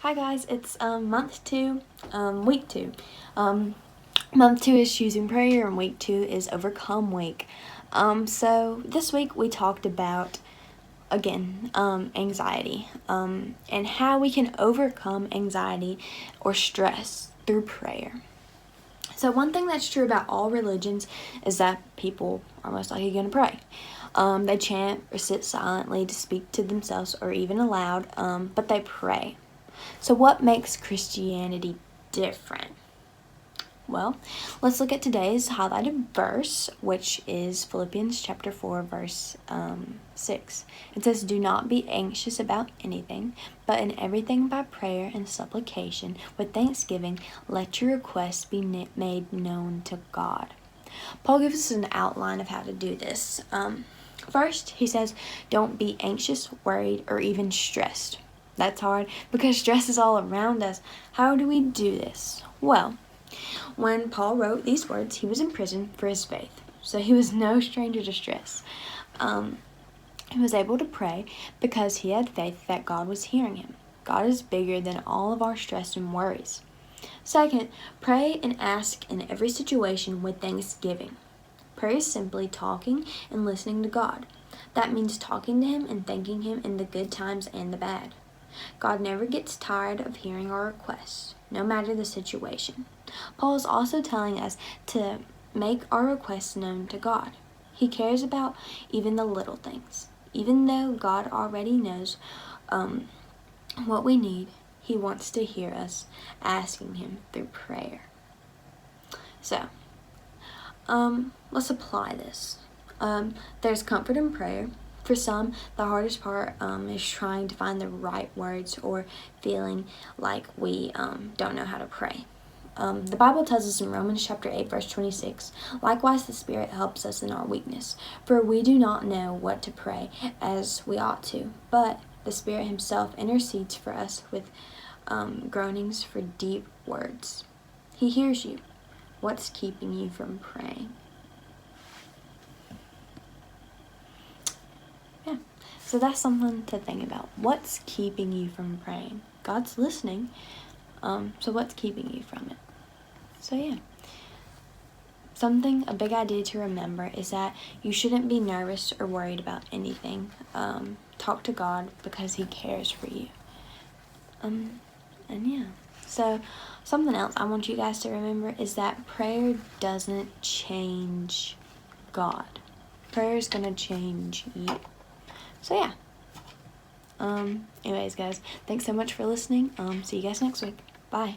Hi guys, it's month 2, week 2. Month 2 is choosing prayer and week 2 is overcome week. So this week we talked about, again, anxiety and how we can overcome anxiety or stress through prayer. So one thing that's true about all religions is that people are most likely going to pray. They chant or sit silently to speak to themselves or even aloud, but they pray. So what makes Christianity different? Well, let's look at today's highlighted verse, which is Philippians chapter 4, verse 6. It says, "Do not be anxious about anything, but in everything by prayer and supplication, with thanksgiving, let your requests be made known to God." Paul gives us an outline of how to do this. First, he says, don't be anxious, worried, or even stressed. That's hard because stress is all around us. How do we do this? Well, when Paul wrote these words, he was in prison for his faith, so he was no stranger to stress. He was able to pray because he had faith that God was hearing him. God is bigger than all of our stress and worries. Second, pray and ask in every situation with thanksgiving. Prayer is simply talking and listening to God. That means talking to Him and thanking Him in the good times and the bad. God never gets tired of hearing our requests, no matter the situation. Paul is also telling us to make our requests known to God. He cares about even the little things. Even though God already knows what we need, He wants to hear us asking Him through prayer. So, let's apply this. There's comfort in prayer. For some, the hardest part is trying to find the right words or feeling like we don't know how to pray. The Bible tells us in Romans chapter 8, verse 26, "Likewise the Spirit helps us in our weakness, for we do not know what to pray as we ought to, but the Spirit Himself intercedes for us with groanings for deep words." He hears you. What's keeping you from praying? Yeah, so that's something to think about. What's keeping you from praying? God's listening, so what's keeping you from it? So yeah, a big idea to remember is that you shouldn't be nervous or worried about anything. Talk to God because He cares for you. And yeah, so something else I want you guys to remember is that prayer doesn't change God. Prayer is going to change you. So yeah. Anyways, guys, thanks so much for listening. See you guys next week. Bye.